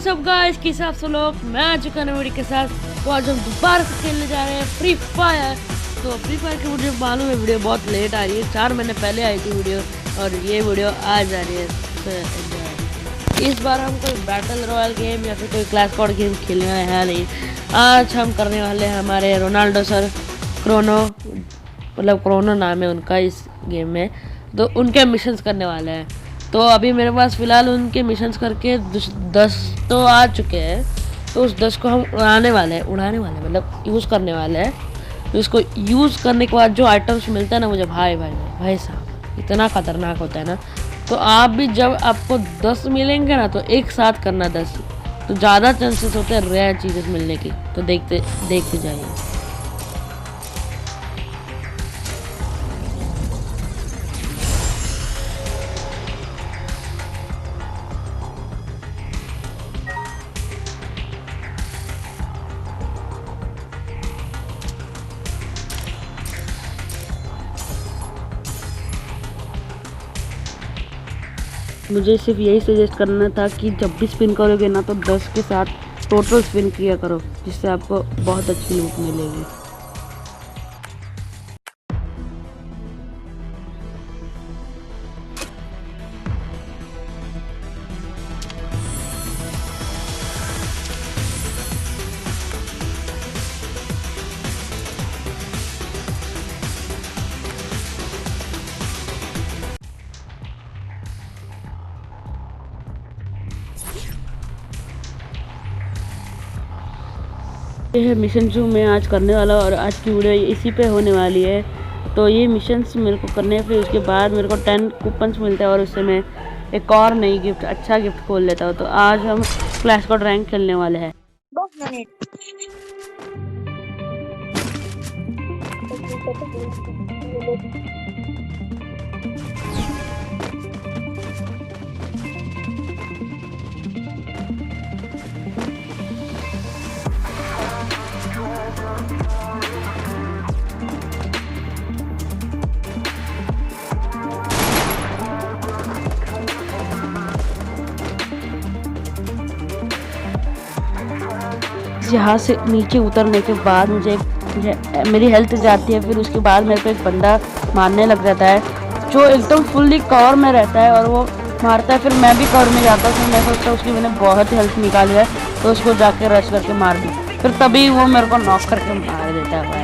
सब गाइस के हिसाब से लोग मैं आ चुका हूं वीडियो के साथ। तो आज हम दोबारा से खेलने जा रहे हैं फ्री फायर। तो फ्री फायर की मुझे मालूम है वीडियो बहुत लेट आ रही है, 4 महीने पहले आई थी वीडियो और ये वीडियो आज आ रही है। तो इस बार हम कोई बैटल रॉयल गेम या फिर कोई क्लैश स्क्वाड गेम खेलने वाले हैं नहीं। आज हम करने वाले हैं हमारे रोनाल्डो सर क्रोनो, मतलब क्रोनो नाम है उनका इस गेम में, तो उनके मिशंस करने वाले हैं। तो अभी मेरे पास फ़िलहाल उनके मिशंस करके 10 तो आ चुके हैं। तो उस 10 को हम उड़ाने वाले हैं मतलब यूज़ करने वाले हैं। तो इसको यूज़ करने के बाद जो आइटम्स मिलता है ना मुझे, भाई साहब इतना ख़तरनाक होता है ना। तो आप भी जब आपको 10 मिलेंगे ना तो एक साथ करना 10, तो ज़्यादा चांसेस होते हैं रेयर चीज़ें मिलने की। तो देखते जाइए। मुझे सिर्फ यही सजेस्ट करना था कि जब भी स्पिन करोगे ना तो 10 के साथ टोटल स्पिन किया करो, जिससे आपको बहुत अच्छी लूट मिलेगी। ये है मिशन जो मैं आज करने वाला हूँ और आज की वीडियो इसी पे होने वाली है। तो ये मिशंस मेरे को करने हैं, फिर उसके बाद मेरे को 10 कूपन्स मिलते हैं और उससे मैं एक और नई गिफ्ट, अच्छा गिफ्ट खोल लेता हूँ। तो आज हम क्लैश स्क्वाड रैंक खेलने वाले हैं। यहाँ से नीचे उतरने के बाद मुझे मेरी हेल्थ जाती है, फिर उसके बाद मेरे को एक बंदा मारने लग जाता है जो एकदम फुल्ली कवर में रहता है और वो मारता है। फिर मैं भी कवर में जाता हूँ, फिर मैं सोचता हूँ उसकी मैंने बहुत हेल्थ निकाली है तो उसको जाके रश करके मार दूँ, फिर तभी वो मेरे को नॉक करके मार देता है भाई।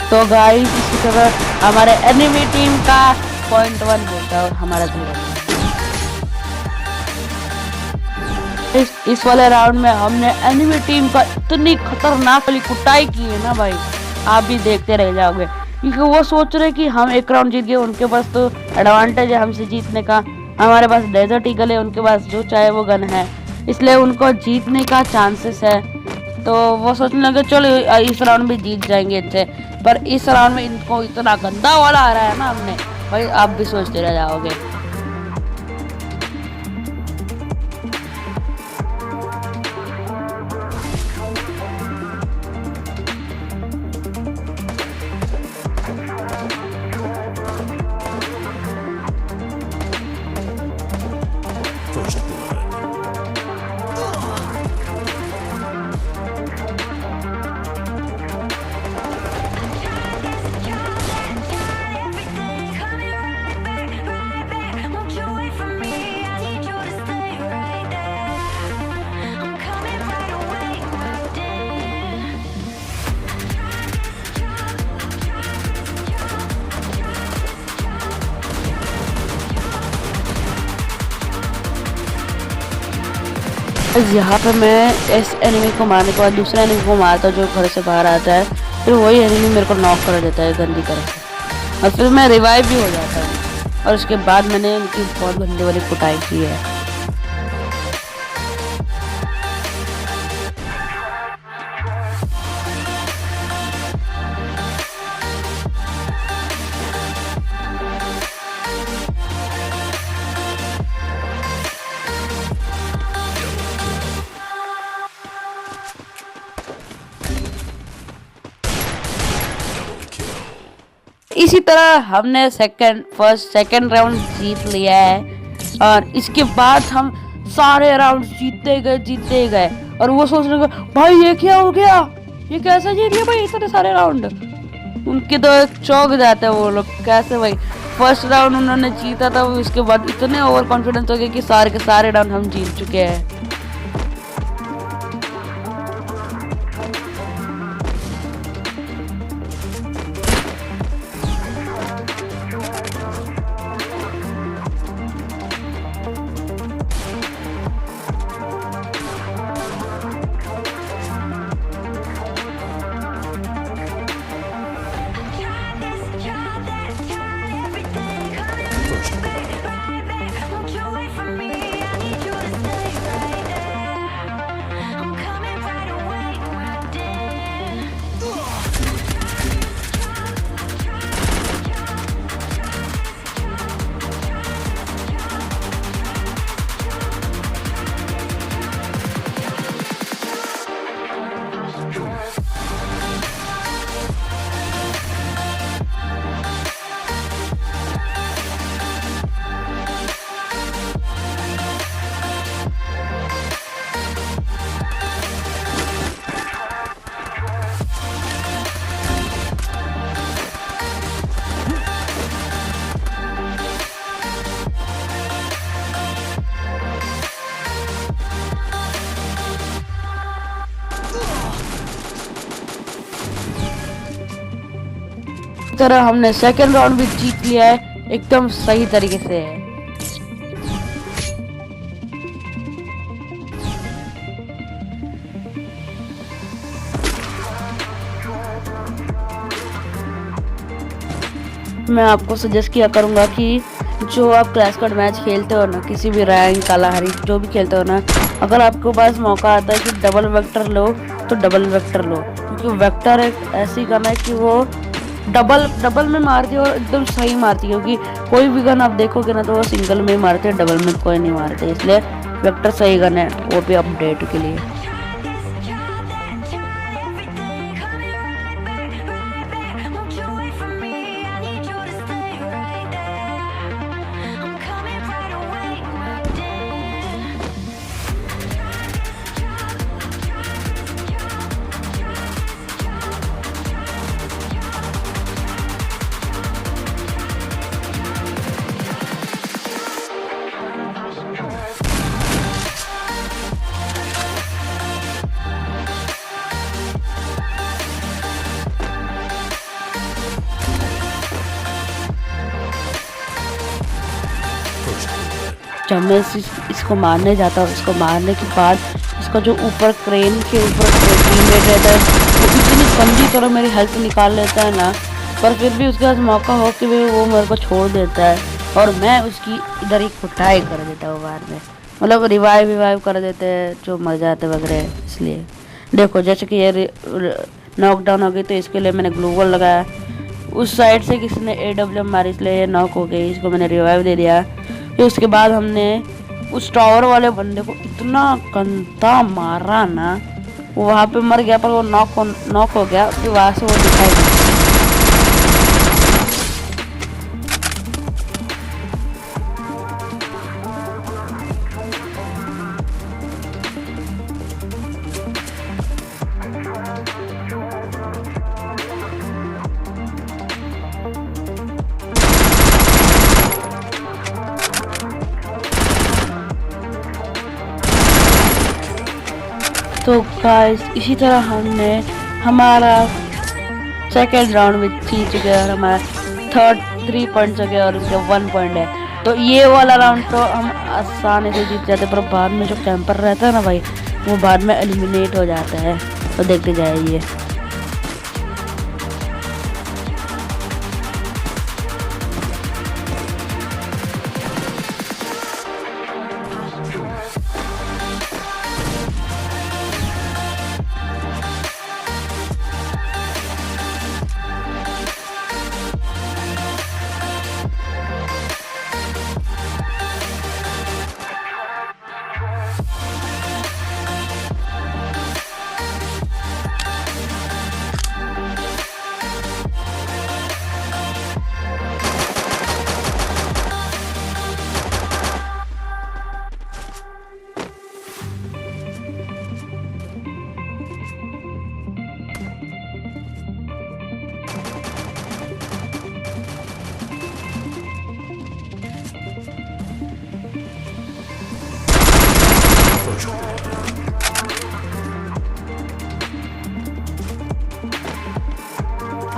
तो गाइस इसी तरह हमारे एनिमी टीम का 0.1 होता है और हमारा 0। इस वाले राउंड में हमने एनिमी टीम का इतनी खतरनाक वाली कुटाई की है ना भाई, आप भी देखते रह जाओगे, क्योंकि वो सोच रहे कि हम एक राउंड जीत गए, उनके पास तो एडवांटेज है हमसे जीतने का। हमारे पास डेजर्ट ईगल है, उनके पास जो चाहे वो गन है, इसलिए उनको जीतने का चांसेस है। तो वो सोचने लगे चलो इस राउंड में जीत जाएंगे अच्छे, पर इस राउंड में इनको इतना गंदा वाला आ रहा है ना हमने, भाई आप भी सोचते रह जाओगे। यहाँ पे मैं इस एनिमी को मारने के बाद दूसरे एनिमी को मारता हूँ जो घर से बाहर आता है, फिर वही एनिमी मेरे को नॉक कर देता है गंदी तरह से, और फिर मैं रिवाइव भी हो जाता हूँ। और उसके बाद मैंने उनकी बहुत गंदे वाली कुटाई की है। इसी तरह हमने सेकंड राउंड जीत लिया है और इसके बाद हम सारे राउंड जीतते गए और वो सोच रहे भाई ये क्या हो गया, ये कैसे जीत गया भाई इतने सारे राउंड। उनके तो चौंक जाते हैं वो लोग, कैसे भाई फर्स्ट राउंड उन्होंने जीता था, उसके बाद इतने ओवर कॉन्फिडेंस हो गए कि सारे के सारे राउंड हम जीत चुके हैं। तरह हमने सेकंड राउंड भी जीत लिया है एकदम सही तरीके से है। मैं आपको सजेस्ट किया करूंगा कि जो आप क्लैश कार्ड मैच खेलते हो ना, किसी भी रैंक कालाहारी जो भी खेलते हो ना, अगर आपके पास मौका आता है कि डबल वेक्टर लो तो डबल वेक्टर लो, क्योंकि वेक्टर एक ऐसी गन है कि वो डबल में मारती है और एकदम सही मारती है, क्योंकि कोई भी गन आप देखोगे ना तो वो सिंगल में मारते हैं, डबल में कोई नहीं मारते, इसलिए वेक्टर सही गन है, वो भी अपडेट के लिए। जब मैं इसको मारने जाता हूँ, इसको मारने के बाद इसका जो ऊपर क्रेन के ऊपर टीममेट रहता है वो इतनी गंदी तरह मेरी हेल्थ निकाल लेता है ना, पर फिर भी उसके पास मौका हो कि वो मेरे को छोड़ देता है और मैं उसकी इधर ही कुटाई कर देता हूँ बाद में, मतलब रिवाइव कर देते हैं जो मर जाते वगैरह। इसलिए देखो जैसे कि ये नॉकडाउन हो गई तो इसके लिए मैंने ग्लू वॉल लगाया, उस साइड से किसी ने AWM मारी इसलिए ये नॉक हो गई, इसको मैंने रिवाइव दे दिया। फिर उसके बाद हमने उस टावर वाले बंदे को इतना गंदा मारा ना, वो वहाँ पे मर गया पर वो नॉक हो गया, फिर वहाँ से वो दिखाई दिया। तो गाइस इसी तरह हमने हमारा सेकेंड राउंड में जीत चुके हैं और हमारा थर्ड 3 पॉइंट्स हो गया और उनका 1 पॉइंट है। तो ये वाला राउंड तो हम आसानी से जीत जाते, पर बाद में जो कैंपर रहता है ना भाई, वो बाद में एलिमिनेट हो जाता है। तो देखते जाइए।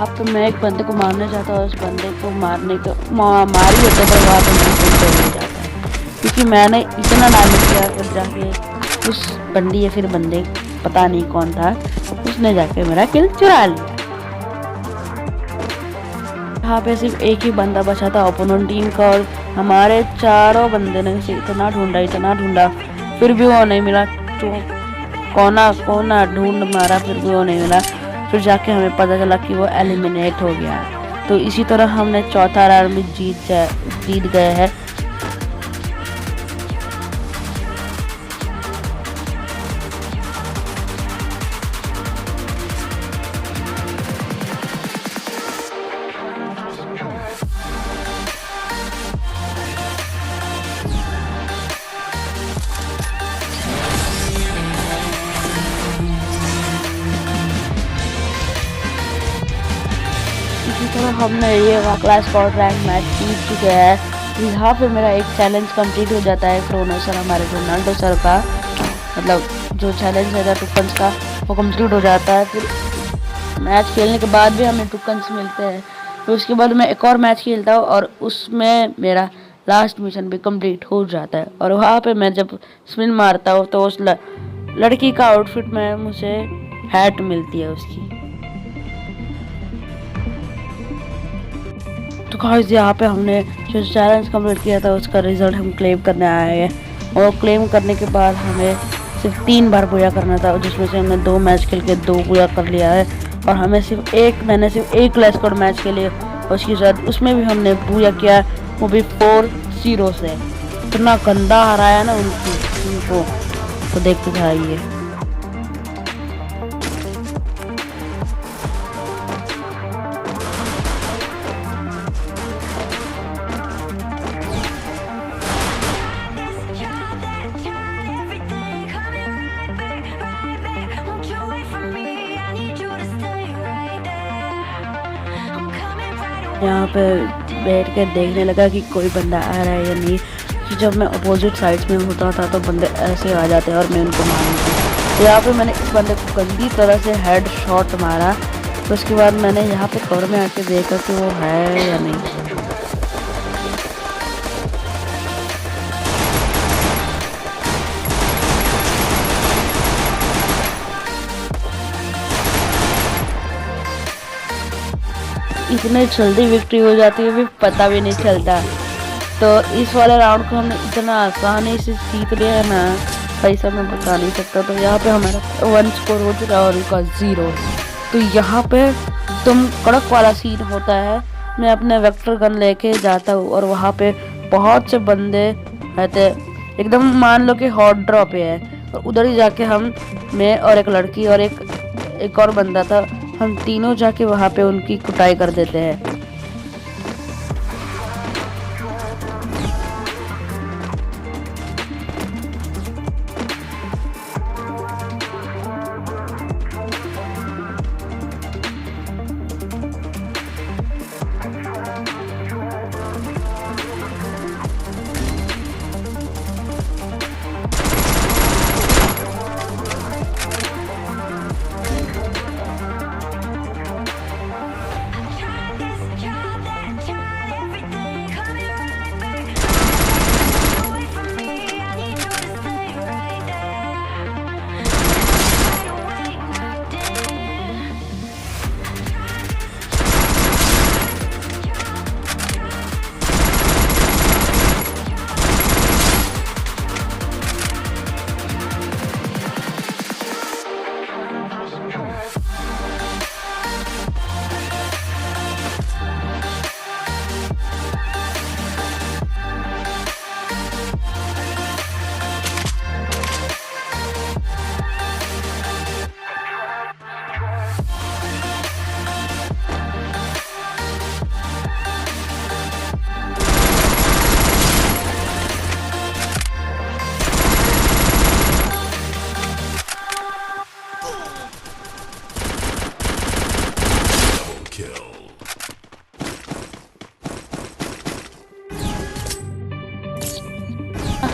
अब तो मैं एक बंदे को मारने जाता हूँ, उस बंदे को मारने को मार ही होता है, वहाँ पर नहीं जाता है क्योंकि मैंने इतना डैमेज किया फिर जाके उस बंदी या फिर बंदे पता नहीं कौन था, उसने जाके मेरा किल चुरा लिया। यहाँ पे सिर्फ एक ही बंदा बचा था ओपोनेंट टीम का और हमारे चारों बंदे ने इतना ढूंढा फिर भी वो नहीं मिला। तो कोना कोना ढूंढ मारा फिर भी वो नहीं मिला। फिर जाके हमें पता चला कि वो एलिमिनेट हो गया। तो इसी तरह हमने चौथा राउंड भी जीत गए हैं। इसी तरह हमने ये क्लास स्क्वाड रैंक मैच जीत चुके हैं। यहाँ पे मेरा एक चैलेंज कंप्लीट हो जाता है क्रोनो सर, हमारे रोनाल्डो सर का, मतलब जो चैलेंज है टुकन्स का, वो कंप्लीट हो जाता है। फिर मैच खेलने के बाद भी हमें टुकन्स मिलते हैं। फिर उसके बाद मैं एक और मैच खेलता हूँ और उसमें मेरा लास्ट मिशन भी कंप्लीट हो जाता है। और वहाँ पे मैं जब स्पिन मारता हूँ तो उस लड़की का आउटफिट में मुझे हैट मिलती है उसकी। तो गाइस यहाँ पे हमने जो चैलेंज कंप्लीट किया था उसका रिजल्ट हम क्लेम करने आए हैं और क्लेम करने के बाद हमें सिर्फ 3 बार पूजा करना था, जिसमें से हमने 2 मैच खेल के 2 पूजा कर लिया है। और हमें मैंने सिर्फ एक क्लैश स्क्वाड मैच खेले और उसके साथ उसमें भी हमने पूजा किया, वो भी 4-0 से। इतना गंदा हराया ना उनको, तो देखते जाइए। यहाँ पे बैठ कर देखने लगा कि कोई बंदा आ रहा है या नहीं, कि जब मैं अपोजिट साइड्स में होता था तो बंदे ऐसे आ जाते हैं और मैं उनको मारती थी। तो यहाँ पे मैंने इस बंदे को गंदी तरह से हेड शॉट मारा। तो उसके बाद मैंने यहाँ पे कवर में आके देखा कि वो है या नहीं। इतने जल्दी विक्ट्री हो जाती है, भी पता भी नहीं चलता। तो इस वाले राउंड को हमने इतना आसानी से जीत लिया है ना, पैसा मैं बता नहीं सकता। तो यहाँ पे हमारा 1 स्कोर हो चुका है और उनका 0। तो यहाँ पे एकदम कड़क वाला सीन होता है। मैं अपने वेक्टर गन लेके जाता हूँ और वहाँ पे बहुत से बंदे रहते, एकदम मान लो कि हॉट ड्रॉप है। और उधर ही जाके मैं और एक लड़की और एक और बंदा था, हम तीनों जाके वहाँ पे उनकी कुटाई कर देते हैं।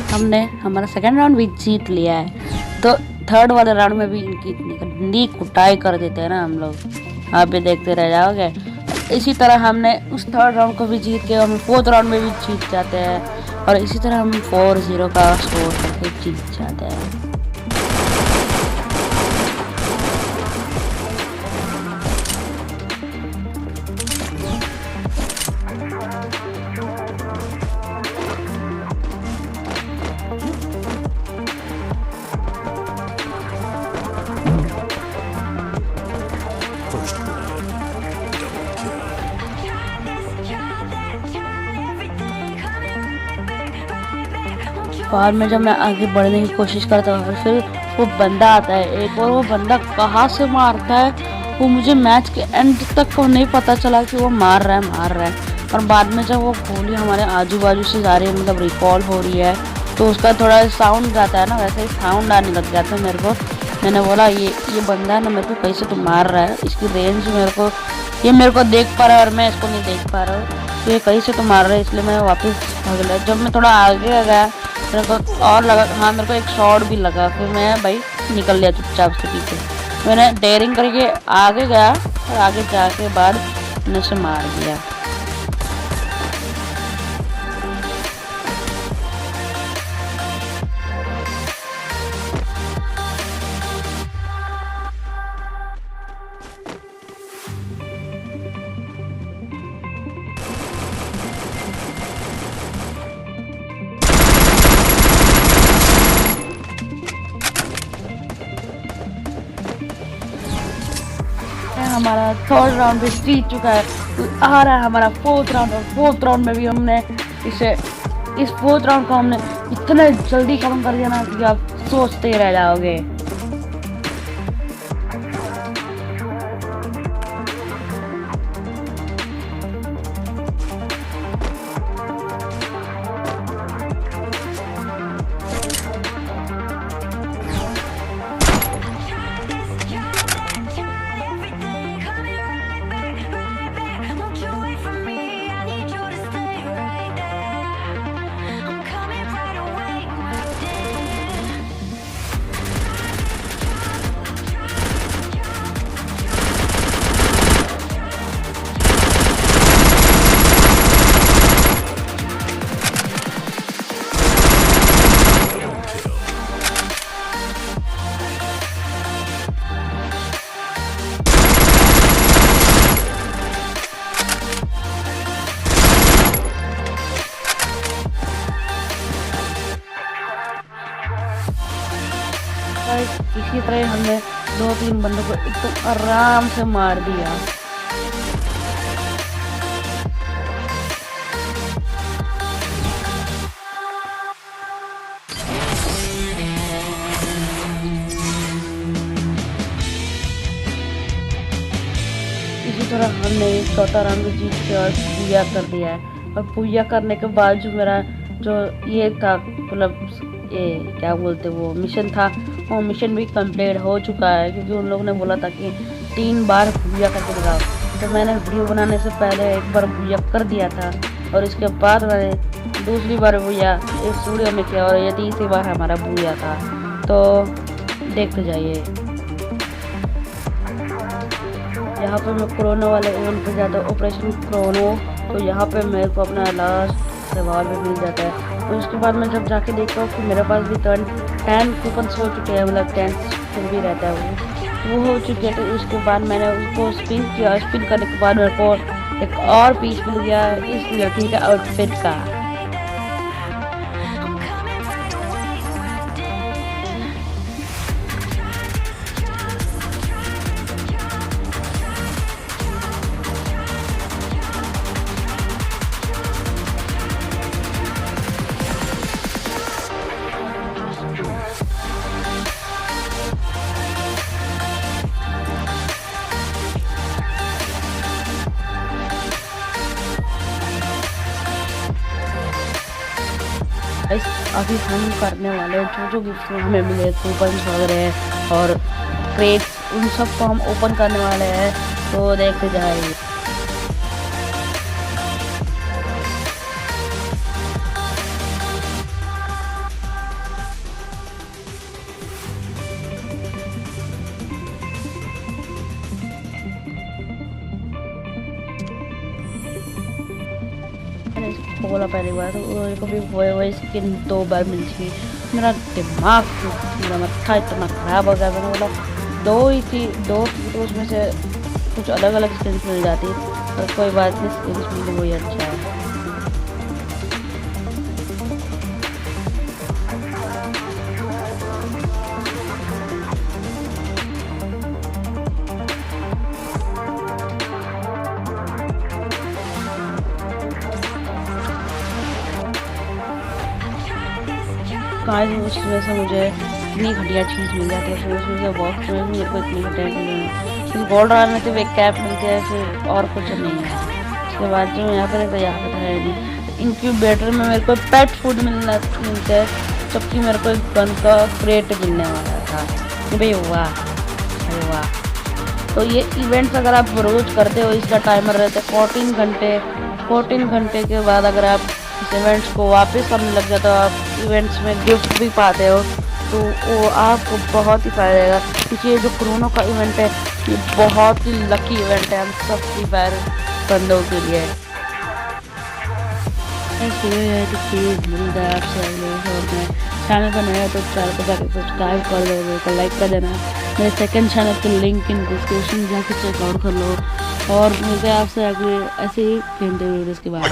हमने हमारा सेकंड राउंड भी जीत लिया है। तो थर्ड वाले राउंड में भी इनकी इतनी गंदी कुटाई कर देते हैं ना हम लोग, आप भी देखते रह जाओगे। इसी तरह हमने उस थर्ड राउंड को भी जीत के हम फोर्थ राउंड में भी जीत जाते हैं और इसी तरह हम 4-0 का स्कोर करके जीत जाते हैं। बाद में जब मैं आगे बढ़ने की कोशिश करता हूँ और फिर वो बंदा आता है एक, और वो बंदा कहाँ से मारता है वो मुझे मैच के एंड तक को नहीं पता चला कि वो मार रहा है। और बाद में जब वो गोली हमारे आजू बाजू से जा रही है, मतलब रिकॉल हो रही है, तो उसका थोड़ा साउंड जाता है ना, वैसे ही साउंड आने लग जाता है मेरे को। मैंने बोला ये बंदा है ना मेरे को कैसे तो मार रहा है, इसकी रेंज मेरे को देख पा रहा है और मैं इसको नहीं देख पा रहा हूँ, तो ये कैसे तो मार रहा है। इसलिए मैं वापस भाग लिया। जब मैं थोड़ा आगे गया मेरे को और लगा, हाँ मेरे को एक शॉट भी लगा, फिर मैं भाई निकल लिया चुपचाप से पीछे। मैंने डेयरिंग करके आगे गया और आगे जाके बाद मैंने उसे मार दिया। हमारा थर्ड राउंड भी जीत चुका है, आ रहा है हमारा फोर्थ राउंड, और फोर्थ राउंड में भी हमने इस फोर्थ राउंड को हमने इतने जल्दी खत्म कर दिया ना कि आप सोचते ही रह जाओगे। इसी तरह हमने 2-3 बंदों को एकदम आराम से मार दिया। इसी तरह हमने चौथा राउंड जीत के और पूजा कर दिया है। और पूजा करने के बाद जो मेरा जो ये था, मतलब ये क्या बोलते वो मिशन था, वो मिशन भी कंप्लीट हो चुका है, क्योंकि उन लोगों ने बोला था कि 3 बार पूजा करके दिखाओ। तो मैंने वीडियो बनाने से पहले एक बार पूजा कर दिया था और इसके बाद मैंने दूसरी बार पूजा इस स्टूडियो में किया और ये तीसरी बार हमारा पूजा था। तो देखते जाइए। यहाँ पे मैं कोरोना वाले इवेंट पे जाता हूँ, ऑपरेशन क्रोनो, तो यहाँ पे मेरे को अपना लास्ट रिवॉल्वर भी मिल जाता है। और उसके बाद मैं जब जाके देखता हूँ कि मेरे पास भी 10 कूपन्स हो चुके हैं, मतलब 10 फिर भी रहता है वो हो चुके हैं। तो उसके बाद मैंने उसको स्पिन किया, स्पिन करने के बाद मेरे को एक और पीस मिल गया इस लड़की का आउटफिट का। अभी हम करने वाले जो गिफ्ट हमें मिले, कूपन वगैरह और क्रेट्स, उन सबको हम ओपन करने वाले हैं, तो देखते जाइए। खोला पहली बार तो मेरे को भी वही स्किन 2 बार मिल गई। मेरा दिमाग, मेरा मत्था इतना ख़राब हो गया। मैंने बोला 2 ही थी, 2 तो उसमें से कुछ अलग अलग स्किन्स मिल जाती, पर कोई बात नहीं, स्किन्स मिली वही अच्छा है। काश उसमें से मुझे इतनी घटिया चीज़ मिल जाती है, फिर उसमें से बॉक्स में मेरे को इतनी घटिया चीज़ मिली। फिर गोल्ड रॉयल में सिर्फ एक कैप मिलती है, फिर और कुछ नहीं है। उसके बाद जो यहाँ पर तो यहाँ पर है नहीं। इंक्यूबेटर में मेरे को पेट फूड मिलता है, जबकि मेरे को एक गन का क्रेट मिलने वाला था। कि भाई वाह, अरे वाह। तो ये इवेंट्स अगर आप रोज़ करते हो, इसका टाइमर रहता है 14 घंटे के बाद अगर आप इस इवेंट्स को वापस करने लग जाते हो, आप इवेंट्स में गिफ्ट भी पाते हो, तो वो आपको बहुत ही फ़ायदा देगा। क्योंकि ये जो कोरोना का इवेंट है, ये बहुत ही लकी इवेंट है हम सब फ्री फायर बंदों के लिए। तो प्लीज़ मिलता है आपसे अगले और मैं चैनल पर नया तो चैनल को जाकर सब्सक्राइब कर दो, लाइक कर देना। मेरे सेकंड चैनल के लिंक इन डिस्क्रिप्शन जाकर चेकआउट कर लो, और मिलते हैं आपसे अगले ऐसे ही खेलते वीडियोज़ के बाद।